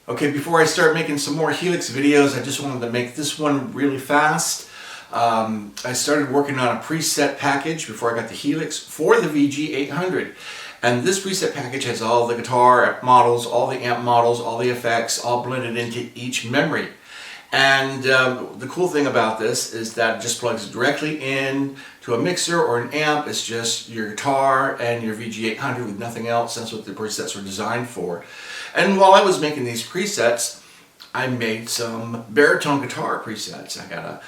Okay, before I start making some more Helix videos, I just wanted to make this one really fast. I started working on a preset package before I got the Helix for the VG800. And this preset package has all the guitar models, all the amp models, all the effects, all blended into each memory. And the cool thing about this is that it just plugs directly in to a mixer or an amp. It's just your guitar and your VG800 with nothing else. That's what the presets were designed for. And while I was making these presets, I made some baritone guitar presets. I got a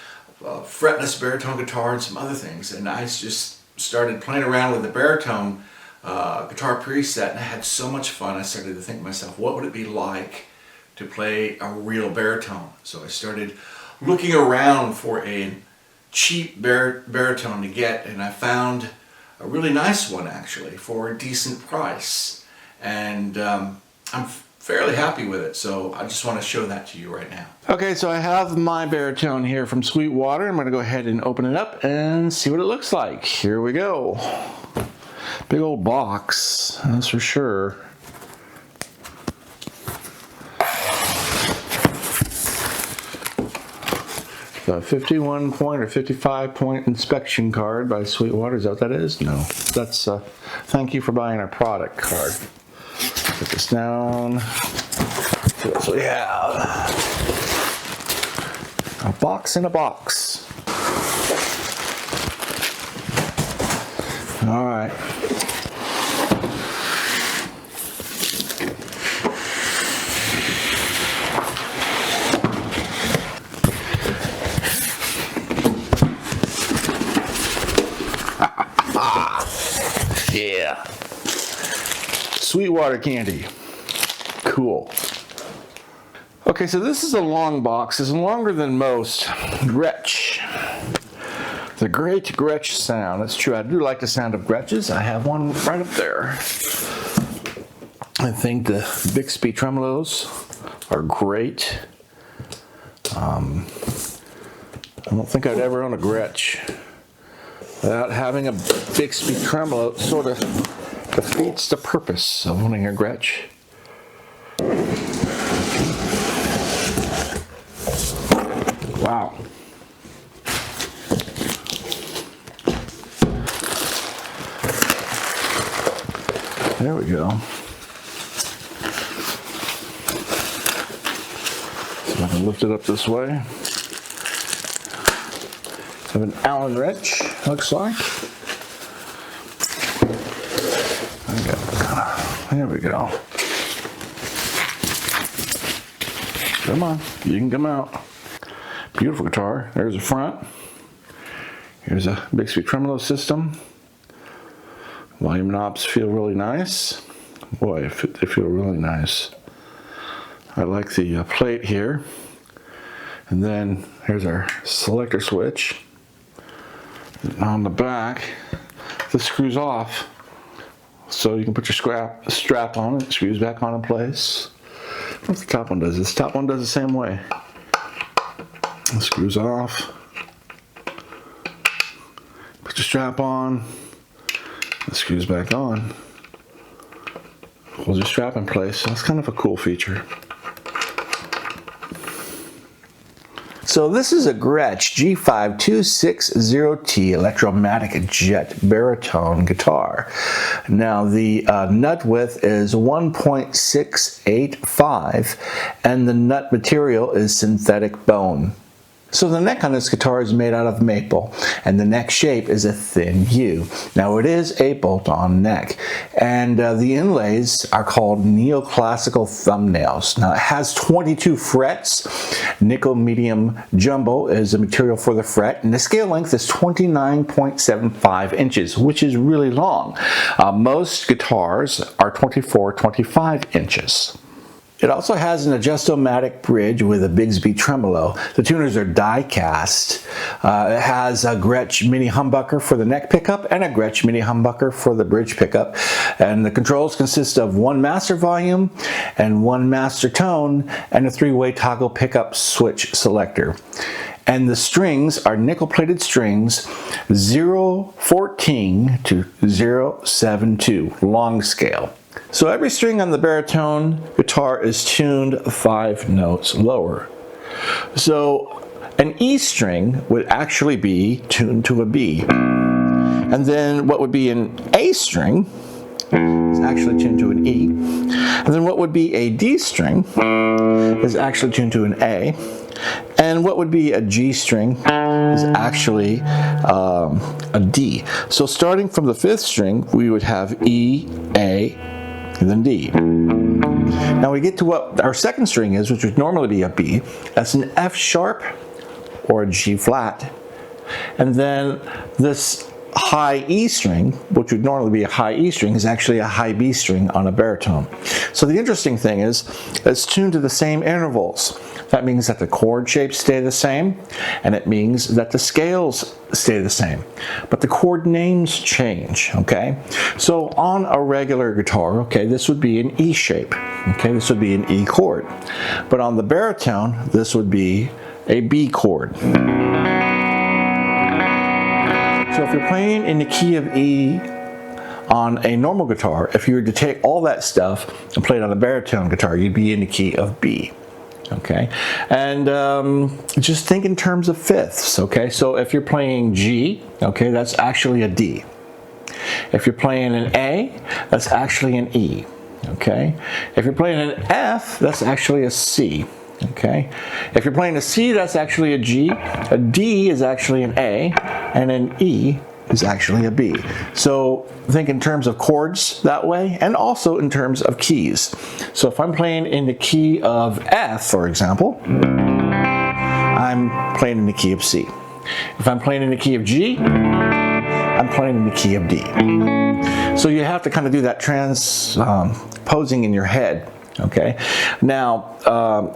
fretless baritone guitar and some other things. And I just started playing around with the baritone guitar preset, and I had so much fun. I started to think to myself, what would it be like to play a real baritone? So I started looking around for a cheap baritone to get, and I found a really nice one actually for a decent price, and I'm fairly happy with it, so I just want to show that to you right now. Okay, so I have my baritone here from Sweetwater. I'm going to go ahead and open it up and see what it looks like. Here we go. Big old box, that's for sure. The 51 point or 55 point inspection card by Sweetwater. Is that what that is? No. That's thank you for buying our product card. Put this down. See what we have. A box in a box. All right. Yeah. Sweetwater candy. Cool. Okay, so this is a long box. It's longer than most. Gretsch. The great Gretsch sound. That's true. I do like the sound of Gretches. I have one right up there. I think the Bixby tremolos are great. I don't think I'd ever own a Gretsch without having a Bixby tremolo. Sort of defeats the purpose of owning a Gretsch. Wow. There we go. So I can lift it up this way. Have an Allen wrench, looks like. There we go. Come on, you can come out. Beautiful guitar. There's the front. Here's a Bixby tremolo system. Volume knobs feel really nice. Boy, they feel really nice. I like the plate here. And then here's our selector switch. And on the back, this screws off. So you can put your strap on it. It screws back on in place. What's the top one does? This top one does the same way. It screws off. Put your strap on. It screws back on. Holds your strap in place. That's kind of a cool feature. So this is a Gretsch G5260T electromatic jet baritone guitar. Now the nut width is 1.685 and the nut material is synthetic bone. So the neck on this guitar is made out of maple, and the neck shape is a thin U. Now it is a bolt-on neck, and the inlays are called neoclassical thumbnails. Now it has 22 frets. Nickel medium jumbo is the material for the fret, and the scale length is 29.75 inches, which is really long. Most guitars are 24-25 inches. It also has an adjust-o-matic bridge with a Bixby tremolo. The tuners are die cast. It has a Gretsch mini humbucker for the neck pickup and a Gretsch mini humbucker for the bridge pickup. And the controls consist of one master volume and one master tone and a three-way toggle pickup switch selector. And the strings are nickel-plated strings 014 to 072, long scale. So every string on the baritone guitar is tuned 5 notes lower. So an E string would actually be tuned to a B. And then what would be an A string is actually tuned to an E. And then what would be a D string is actually tuned to an A. And what would be a G string is actually a D. So starting from the 5th string, we would have E, A, and then D. Now we get to what our 2nd string is, which would normally be a B. That's an F sharp or a G flat. And then this high E string, which would normally be a high E string, is actually a high B string on a baritone. So the interesting thing is, it's tuned to the same intervals. That means that the chord shapes stay the same, and it means that the scales stay the same. But the chord names change, okay? So on a regular guitar, okay, this would be an E shape, okay? This would be an E chord. But on the baritone, this would be a B chord. So if you're playing in the key of E on a normal guitar, if you were to take all that stuff and play it on a baritone guitar, you'd be in the key of B. Okay, and just think in terms of fifths. Okay, so if you're playing G, okay, that's actually a D. If you're playing an A, that's actually an E. Okay, if you're playing an F, that's actually a C. Okay, if you're playing a C, that's actually a G. A D is actually an A, and an E is actually a B. So think in terms of chords that way, and also in terms of keys. So if I'm playing in the key of F, for example, I'm playing in the key of C. If I'm playing in the key of G, I'm playing in the key of D. So you have to kind of do that transposing in your head. Okay. Now,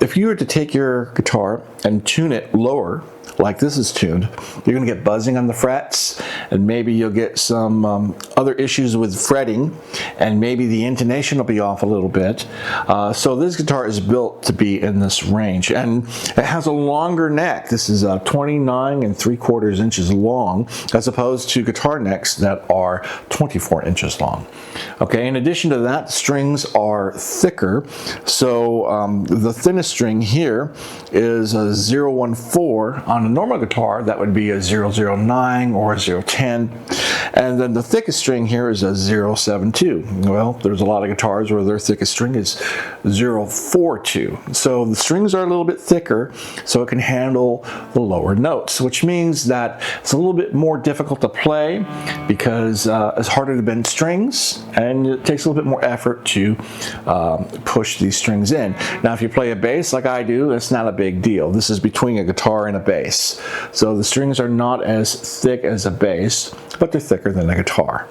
if you were to take your guitar and tune it lower, like this is tuned, you're going to get buzzing on the frets, and maybe you'll get some other issues with fretting, and maybe the intonation will be off a little bit. So this guitar is built to be in this range, and it has a longer neck. This is 29 3/4 inches long, as opposed to guitar necks that are 24 inches long. Okay, in addition to that, the strings are thicker. So the thinnest string here is a 014. On a normal guitar, that would be a 009 or a 010. And then the thickest string here is a 072. Well, there's a lot of guitars where their thickest string is 042. So the strings are a little bit thicker, so it can handle the lower notes, which means that it's a little bit more difficult to play because it's harder to bend strings, and it takes a little bit more effort to push these strings in. Now, if you play a bass like I do, it's not a big deal. This is between a guitar and a bass. So the strings are not as thick as a bass, but they're thicker than a guitar.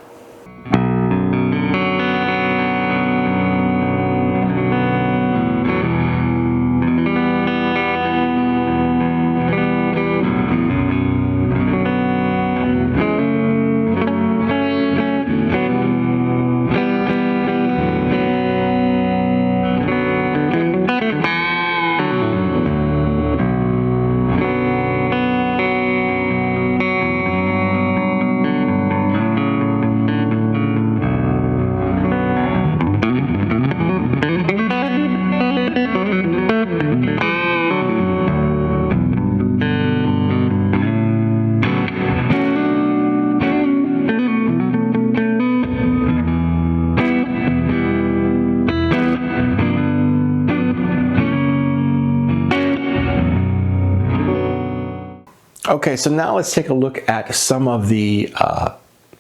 Okay, so now let's take a look at some of the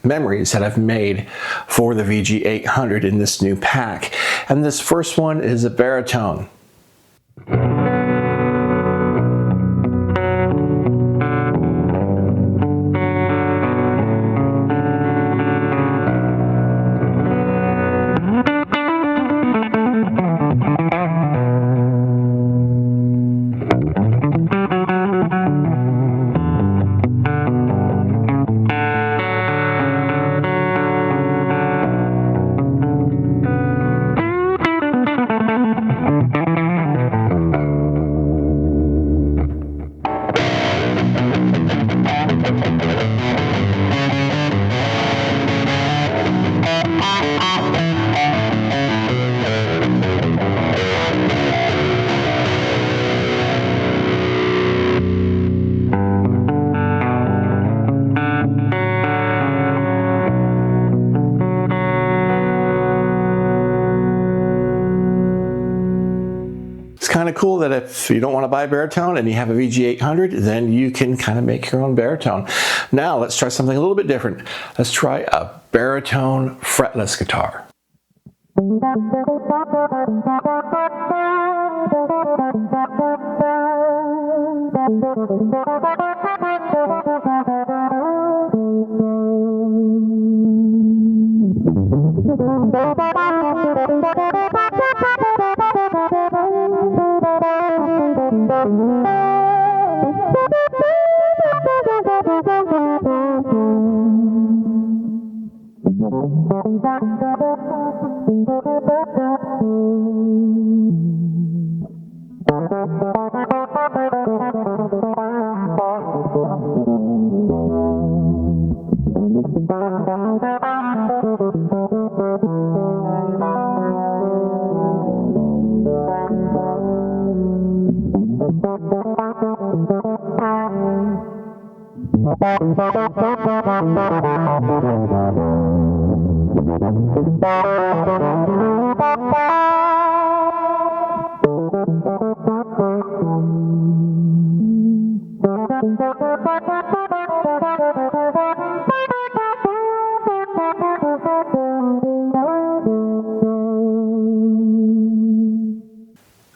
memories that I've made for the VG800 in this new pack. And this first one is a baritone. kind of cool that if you don't want to buy a baritone and you have a VG800, then you can kind of make your own baritone. Now let's try something a little bit different. Let's try a baritone fretless guitar.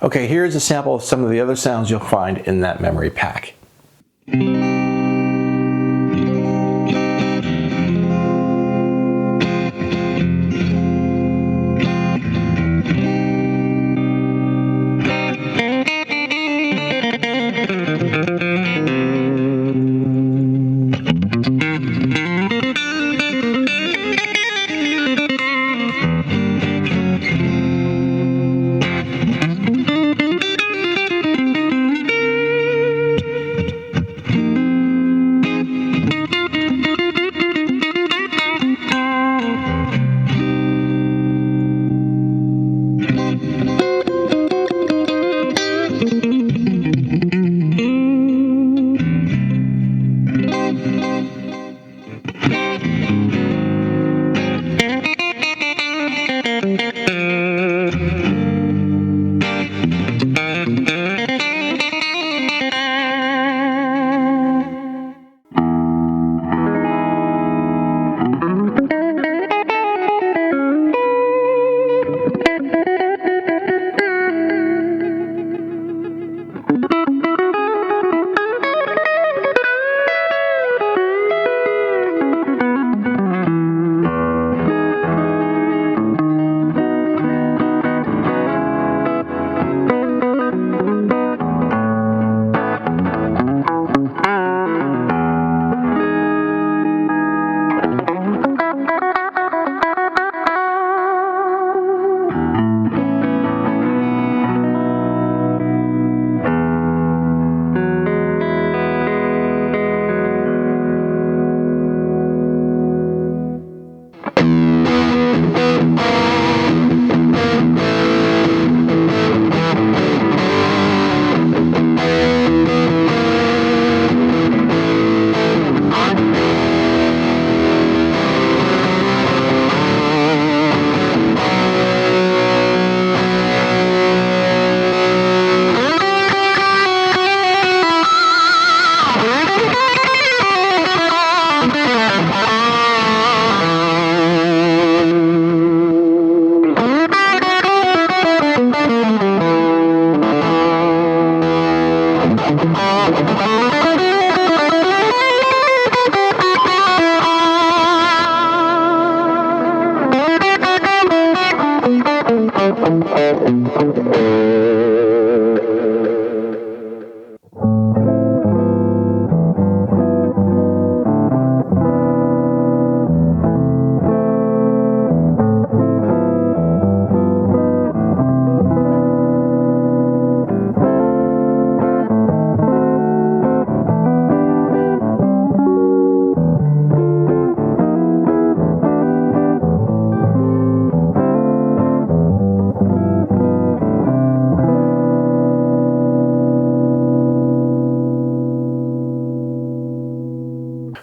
Okay, here's a sample of some of the other sounds you'll find in that memory pack.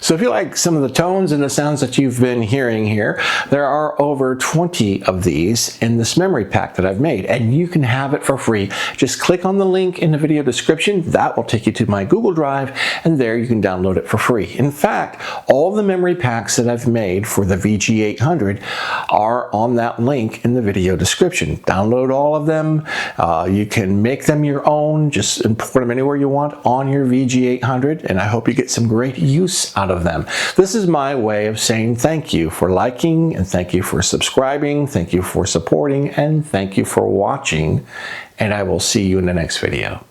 So if you like some of the tones and the sounds that you've been hearing here, there are over 20 of these in this memory pack that I've made, and you can have it for free. Just click on the link in the video description. That will take you to my Google Drive, and there you can download it for free. In fact, all the memory packs that I've made for the VG800 are on that link in the video description. Download all of them. You can make them your own. Just import them anywhere you want on your VG800, and I hope you get some great use out of them. This is my way of saying thank you for liking, and thank you for subscribing, thank you for supporting, and thank you for watching, and I will see you in the next video.